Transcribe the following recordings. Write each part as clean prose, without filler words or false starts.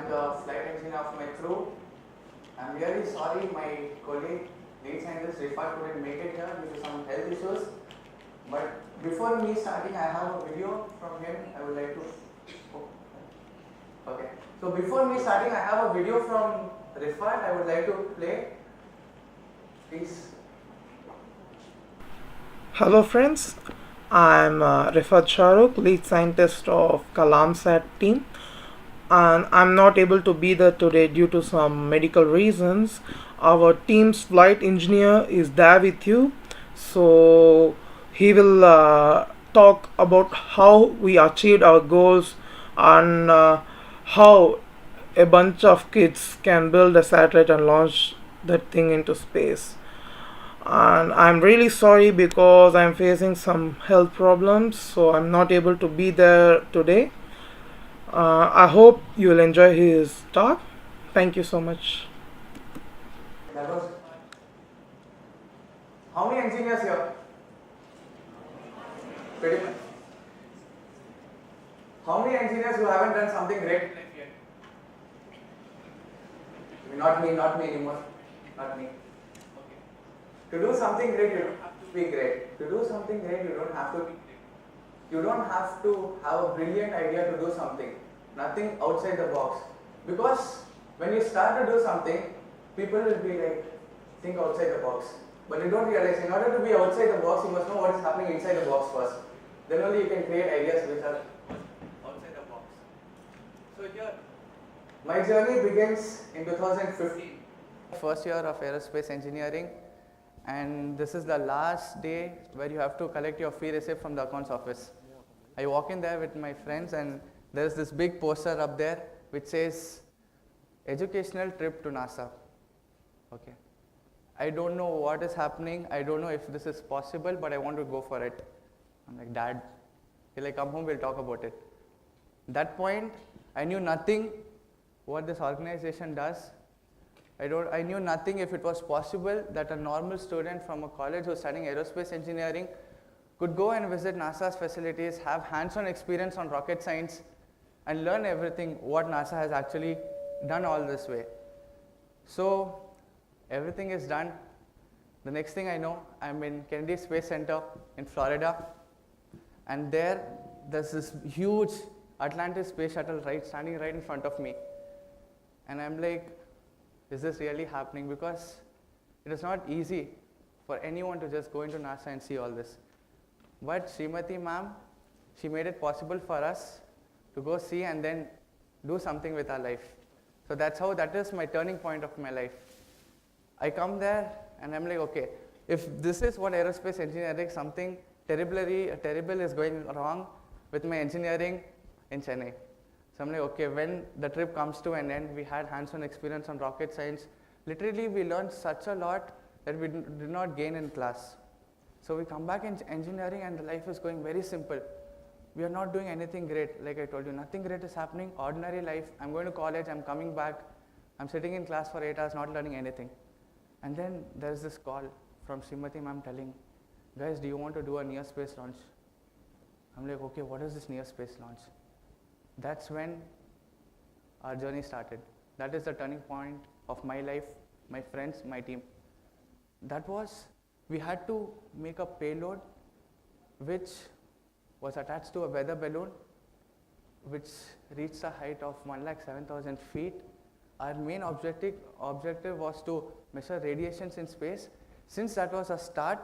am the flight engineer of my crew. I'm really sorry my colleague, lead scientist Rifat couldn't make it here due to some health issues. But before me starting, I have a video from him. I would like to. Okay. So before me starting, I have a video from Rifat. I would like to play. Please. Hello friends, I'm Rifat Shahrukh, lead scientist of Kalamsat team, and I'm not able to be there today due to some medical reasons. Our team's flight engineer is there with you, so he will talk about how we achieved our goals and how a bunch of kids can build a satellite and launch that thing into space. And I'm really sorry because I'm facing some health problems, so I'm not able to be there today. I hope you will enjoy his talk. Thank you so much. That was. How many engineers here? Pretty much. How many engineers who haven't done something great in life yet? Not me anymore. Not me. To do something great, you don't have to be great. To do something great, you don't have to be great. You don't have to have a brilliant idea to do something. Nothing outside the box. Because when you start to do something, people will be like, think outside the box. But you don't realize, in order to be outside the box, you must know what is happening inside the box first. Then only you can create ideas which are outside the box. So here, my journey begins in 2015. First year of aerospace engineering. And this is the last day where you have to collect your fee receipt from the accounts office. I walk in there with my friends and there's this big poster up there which says educational trip to NASA. Okay. I don't know what is happening. I don't know if this is possible, but I want to go for it. I'm like, Dad, he'll like, come home, we'll talk about it. That point, I knew nothing what this organization does. I knew nothing if it was possible that a normal student from a college who's studying aerospace engineering could go and visit NASA's facilities, have hands-on experience on rocket science, and learn everything what NASA has actually done all this way. So everything is done. The next thing I know, I'm in Kennedy Space Center in Florida, and there's this huge Atlantis space shuttle standing right in front of me. And I'm like, is this really happening? Because it is not easy for anyone to just go into NASA and see all this. But Srimati ma'am, she made it possible for us to go see and then do something with our life. So that is my turning point of my life. I come there and I'm like, okay, if this is what aerospace engineering, something terrible is going wrong with my engineering in Chennai. So I'm like, okay, when the trip comes to an end, we had hands-on experience on rocket science. Literally, we learned such a lot that we did not gain in class. So we come back in engineering and the life is going very simple. We are not doing anything great. Like I told you, nothing great is happening. Ordinary life. I'm going to college, I'm coming back. I'm sitting in class for 8 hours, not learning anything. And then there's this call from Srimati ma'am telling, guys, do you want to do a near space launch? I'm like, okay, what is this near space launch? That's when our journey started. That is the turning point of my life, my friends, my team. That was, we had to make a payload which was attached to a weather balloon which reached a height of 107,000 feet. Our main objective was to measure radiations in space. Since that was a start,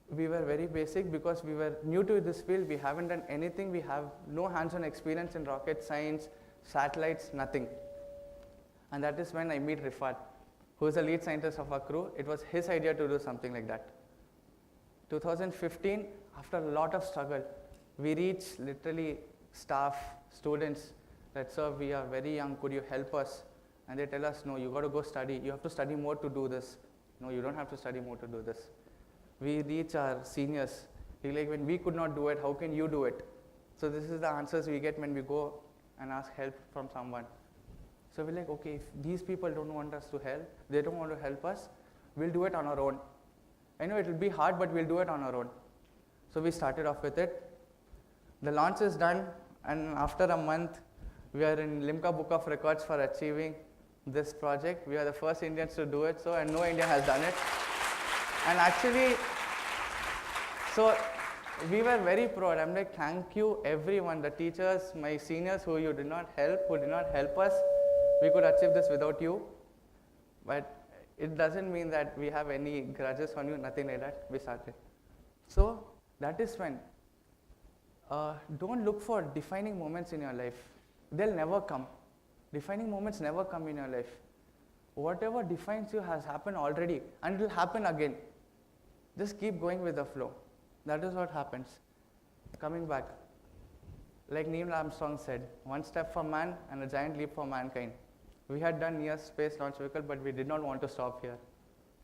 we were very basic because we were new to this field. We haven't done anything. We have no hands-on experience in rocket science, satellites, nothing. And that is when I meet Rifat, who is the lead scientist of our crew. It was his idea to do something like that. 2015, after a lot of struggle, we reached literally staff, students that, sir, we are very young, could you help us? And they tell us, no, you got to go study. You have to study more to do this. No, you don't have to study more to do this. We reach our seniors. They're like, when we could not do it, how can you do it? So this is the answers we get when we go and ask help from someone. So we're like, okay, if these people don't want us to help, they don't want to help us, we'll do it on our own. I know it will be hard, but we'll do it on our own. So we started off with it. The launch is done, and after a month, We are in Limca Book of Records for achieving this project. We are the first Indians to do it, so, and no Indian has done it. And actually, so we were very proud. I'm like, thank you everyone, the teachers, my seniors who did not help us. We could achieve this without you. But it doesn't mean that we have any grudges on you, nothing like that. We started. So that is when, don't look for defining moments in your life. They'll never come. Defining moments never come in your life. Whatever defines you has happened already and it will happen again. Just keep going with the flow. That is what happens. Coming back, like Neil Armstrong said, one step for man and a giant leap for mankind. We had done near space launch vehicle, but we did not want to stop here.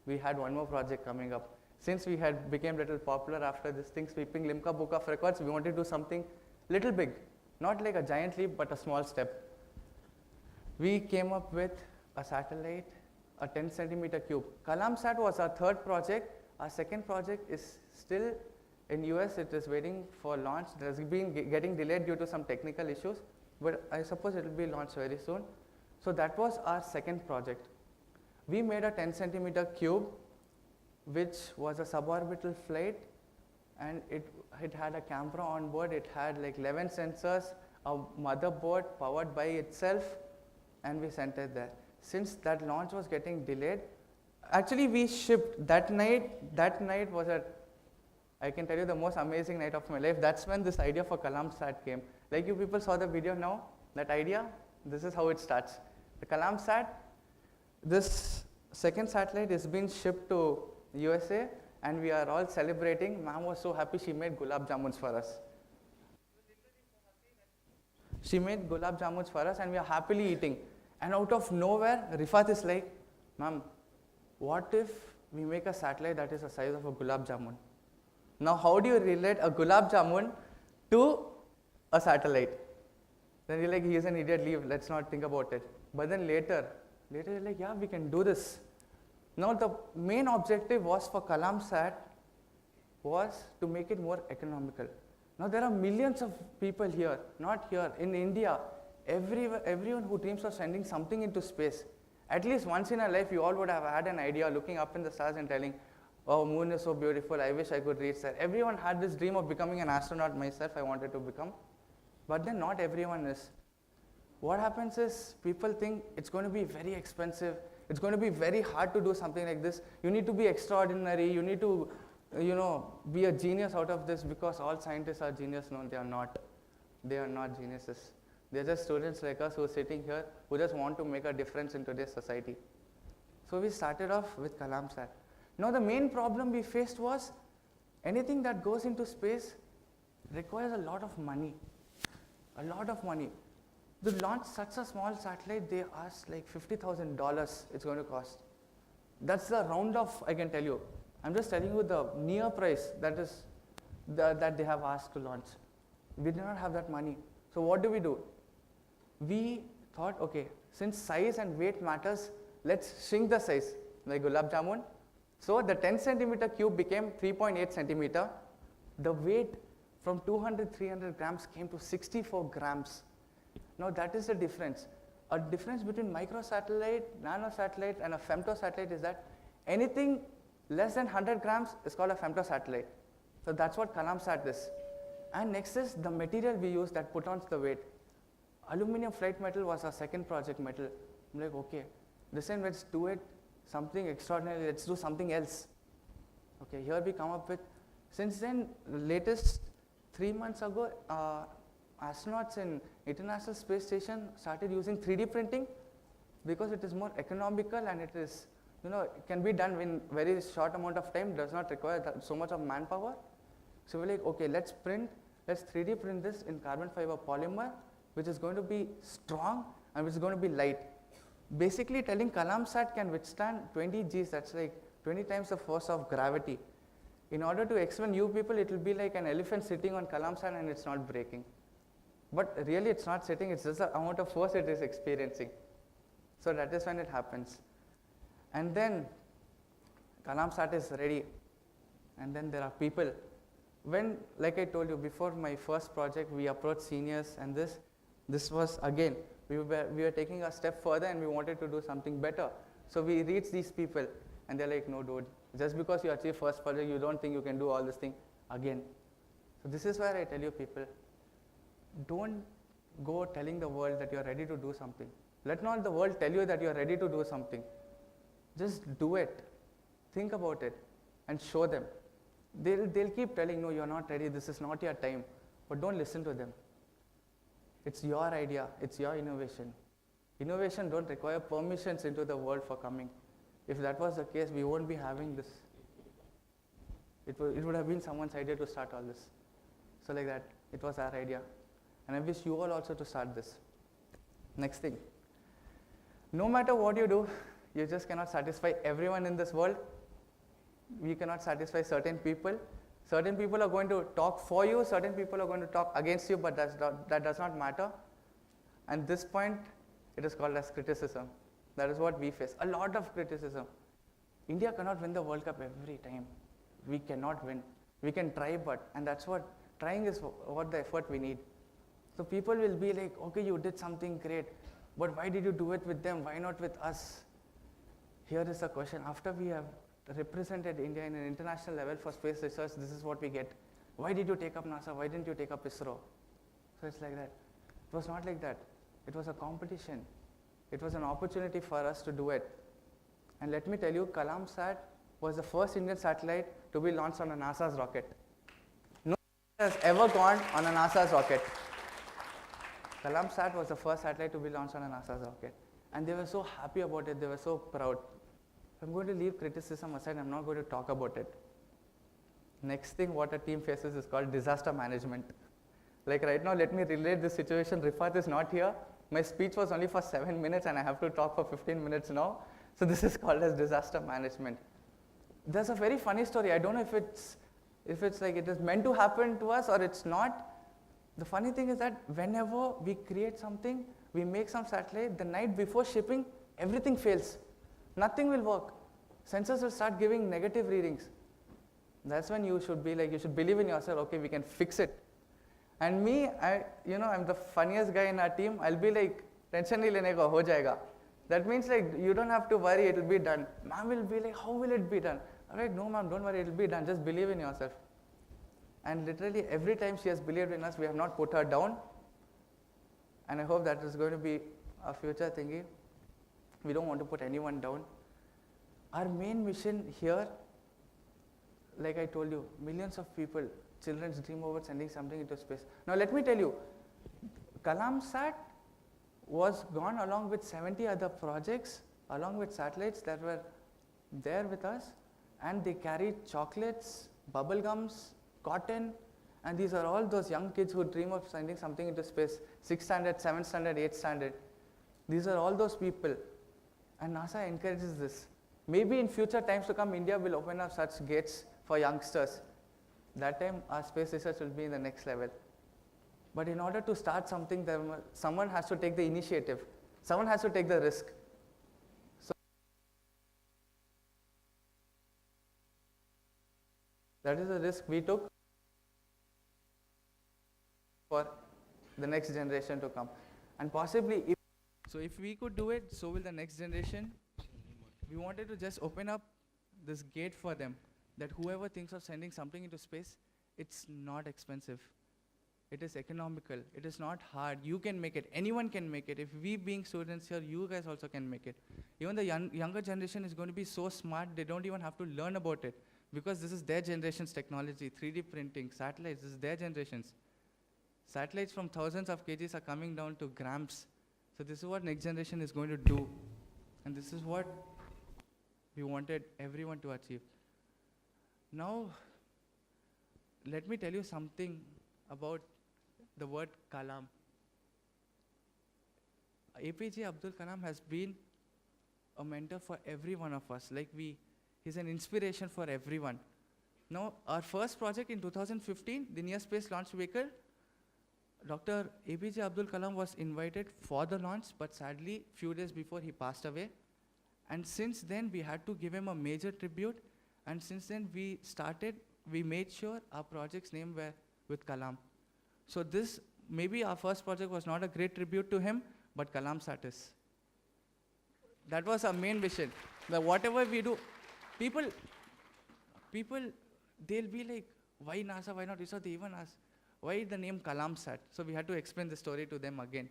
We had one more project coming up. Since we had became little popular after this thing, sweeping Limca Book of Records, we wanted to do something little big, not like a giant leap, but a small step. We came up with a satellite, a 10 centimeter cube. Kalamsat was our third project. Our second project is still in US. It is waiting for launch. It has been getting delayed due to some technical issues, but I suppose it will be launched very soon. So that was our second project. We made a 10 centimeter cube, which was a suborbital flight, and it had a camera on board. It had like 11 sensors, a motherboard powered by itself, and we sent it there. Since that launch was getting delayed, actually we shipped that night. That night was I can tell you, the most amazing night of my life. That's when this idea for Kalamsat came. Like you people saw the video now, that idea, this is how it starts. The Kalamsat, this second satellite is being shipped to USA, and we are all celebrating. Ma'am was so happy, she made gulab jamuns for us. She made gulab jamuns for us, and we are happily eating. And out of nowhere, Rifat is like, ma'am, what if we make a satellite that is the size of a gulab jamun? Now, how do you relate a gulab jamun to a satellite? Then you're like, he is an idiot, leave, let's not think about it. But then later you're like, yeah, we can do this. Now, the main objective was for Kalamsat was to make it more economical. Now, there are millions of people here, not here, in India, everyone who dreams of sending something into space. At least once in a life, you all would have had an idea looking up in the stars and telling, oh, moon is so beautiful, I wish I could reach there. Everyone had this dream of becoming an astronaut. Myself, I wanted to become. But then not everyone is. What happens is people think it's going to be very expensive. It's going to be very hard to do something like this. You need to be extraordinary. You need to, be a genius out of this, because all scientists are geniuses. No, they are not. They are not geniuses. They're just students like us who are sitting here who just want to make a difference in today's society. So we started off with Kalamsat. Now the main problem we faced was anything that goes into space requires a lot of money. A lot of money. To launch such a small satellite, they asked like $50,000 it's going to cost. That's the round off, I can tell you. I'm just telling you the near price that they have asked to launch. We did not have that money. So what do? We thought, okay, since size and weight matters, let's shrink the size, like gulab jamun. So the 10 centimeter cube became 3.8 centimeter. The weight from 200, 300 grams came to 64 grams. Now that is the difference. A difference between microsatellite, nanosatellite, and a femtosatellite is that anything less than 100 grams is called a femtosatellite. So that's what Kalamsat is. And next is the material we use that put on the weight. Aluminum flight metal was our second project metal. I'm like, okay, this time let's do it something extraordinary, let's do something else. Okay, here we come up with, since then, latest 3 months ago, astronauts in International Space Station started using 3D printing because it is more economical and it is, it can be done in very short amount of time, does not require so much of manpower. So we're like, okay, let's 3D print this in carbon fiber polymer, which is going to be strong and which is going to be light. Basically telling Kalamsat can withstand 20 Gs, that's like 20 times the force of gravity. In order to explain you people, it will be like an elephant sitting on Kalamsat and it's not breaking. But really it's not sitting, it's just the amount of force it is experiencing. So that is when it happens. And then Kalamsat is ready. And then there are people. When, like I told you before my first project, we approached seniors and this, This was, again, we were taking a step further and we wanted to do something better. So we reached these people and they're like, no dude, just because you achieve first project, you don't think you can do all this thing again. So this is where I tell you people, don't go telling the world that you're ready to do something. Let not the world tell you that you're ready to do something. Just do it. Think about it and show them. They'll keep telling, no, you're not ready, this is not your time. But don't listen to them. It's your idea, it's your innovation. Innovation don't require permissions into the world for coming. If that was the case, we won't be having this. It would have been someone's idea to start all this. So like that, it was our idea. And I wish you all also to start this. Next thing. No matter what you do, you just cannot satisfy everyone in this world. We cannot satisfy certain people. Certain people are going to talk for you, certain people are going to talk against you, but that does not matter. And this point, it is called as criticism. That is what we face. A lot of criticism. India cannot win the World Cup every time. We cannot win. We can try, and that's what, trying is what the effort we need. So people will be like, okay, you did something great, but why did you do it with them? Why not with us? Here is the question. After we have represented India in an international level for space research, this is what we get. Why did you take up NASA? Why didn't you take up ISRO? So it's like that. It was not like that. It was a competition. It was an opportunity for us to do it. And let me tell you, Kalamsat was the first Indian satellite to be launched on a NASA's rocket. No one has ever gone on a NASA's rocket. Kalamsat was the first satellite to be launched on a NASA's rocket. And they were so happy about it, they were so proud. I'm going to leave criticism aside, I'm not going to talk about it. Next thing what a team faces is called disaster management. Like right now, let me relate this situation. Rifat is not here. My speech was only for 7 minutes and I have to talk for 15 minutes now. So this is called as disaster management. There's a very funny story. I don't know if it's like it is meant to happen to us or it's not. The funny thing is that whenever we create something, we make some satellite, the night before shipping, everything fails. Nothing will work. Sensors will start giving negative readings. That's when you should be like, you should believe in yourself, okay, we can fix it. And me, I'm the funniest guy in our team. I'll be like, tension nahi lene ka, ho jayega. That means like, you don't have to worry, it will be done. Ma'am will be like, how will it be done? All right, no ma'am, don't worry, it will be done. Just believe in yourself. And literally every time she has believed in us, we have not put her down. And I hope that is going to be a future thingy. We don't want to put anyone down. Our main mission here, like I told you, millions of people, children dream about sending something into space. Now let me tell you, Kalamsat was gone along with 70 other projects, along with satellites that were there with us, and they carried chocolates, bubble gums, cotton, and these are all those young kids who dream of sending something into space, 6th standard, 7th standard, 8th standard. These are all those people. And NASA encourages this. Maybe in future times to come, India will open up such gates for youngsters. That time, our space research will be in the next level. But in order to start something, someone has to take the initiative. Someone has to take the risk. So that is the risk we took for the next generation to come. And possibly, if we could do it, so will the next generation. We wanted to just open up this gate for them, that whoever thinks of sending something into space, it's not expensive. It is economical. It is not hard. You can make it. Anyone can make it. If we being students here, you guys also can make it. Even the younger generation is going to be so smart, they don't even have to learn about it, because this is their generation's technology, 3D printing, satellites, this is their generation's. Satellites from thousands of kgs are coming down to grams. So this is what next generation is going to do. And this is what we wanted everyone to achieve. Now, let me tell you something about the word Kalam. APJ Abdul Kalam has been a mentor for every one of us. He's an inspiration for everyone. Now, our first project in 2015, the Near Space Launch Vehicle, Dr. APJ Abdul Kalam was invited for the launch, but sadly, few days before he passed away. And since then, we had to give him a major tribute. And since then, we made sure our project's name were with Kalam. So this maybe our first project was not a great tribute to him, but Kalamsat is. That was our main vision. That whatever we do, people, they'll be like, why NASA, why not ISRO? They even ask, why the name Kalamsat? So we had to explain the story to them again.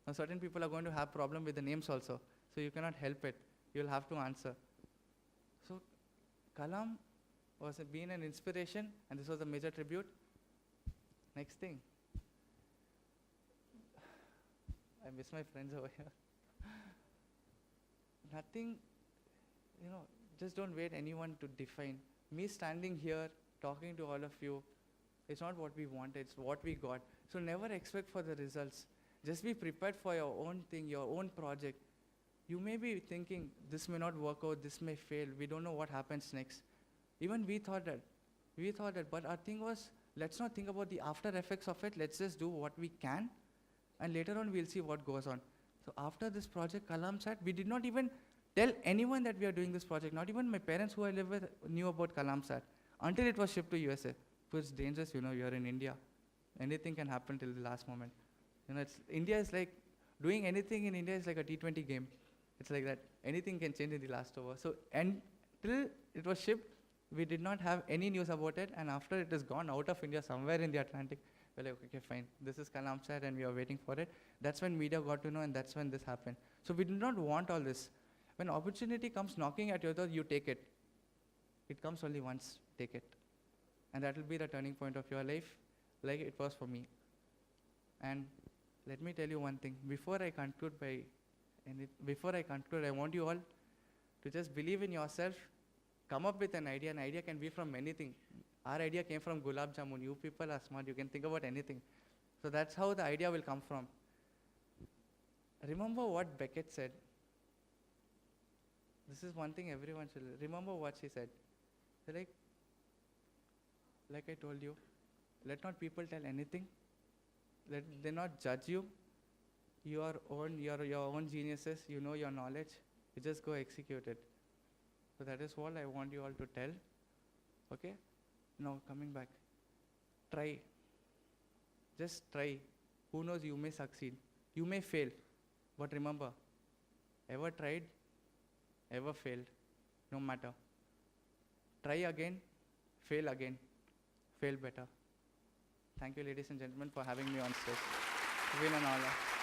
Now certain people are going to have problem with the names also. So you cannot help it. You'll have to answer. So Kalam was being an inspiration, and this was a major tribute. Next thing. I miss my friends over here. Nothing, just don't wait anyone to define. Me standing here, talking to all of you, it's not what we wanted, it's what we got. So never expect for the results. Just be prepared for your own thing, your own project. You may be thinking, this may not work out, this may fail, we don't know what happens next. Even we thought that, but our thing was, let's not think about the after effects of it, let's just do what we can, and later on we'll see what goes on. So after this project, Kalamsat, we did not even tell anyone that we are doing this project. Not even my parents who I live with knew about Kalamsat until it was shipped to USA. It's dangerous, you're in India. Anything can happen till the last moment. India is like, doing anything in India is like a T20 game. It's like that. Anything can change in the last over. So until it was shipped, we did not have any news about it. And after it is gone out of India, somewhere in the Atlantic, we're like, okay, fine. This is Kalamsat and we are waiting for it. That's when media got to know, and that's when this happened. So we do not want all this. When opportunity comes knocking at your door, you take it. It comes only once, take it. And that will be the turning point of your life, like it was for me. And let me tell you one thing. Before I conclude, I want you all to just believe in yourself, come up with an idea. An idea can be from anything. Our idea came from Gulab Jamun. You people are smart. You can think about anything. So that's how the idea will come from. Remember what Beckett said. This is one thing everyone should remember what she said. Like I told you, let not people tell anything. Let they not judge you. You're your own geniuses. You know your knowledge. You just go execute it. So that is what I want you all to tell. Okay? Now coming back. Try. Just try. Who knows, you may succeed. You may fail. But remember, ever tried, ever failed, no matter. Try again, fail better. Thank you, ladies and gentlemen, for having me on stage. It's been an honor.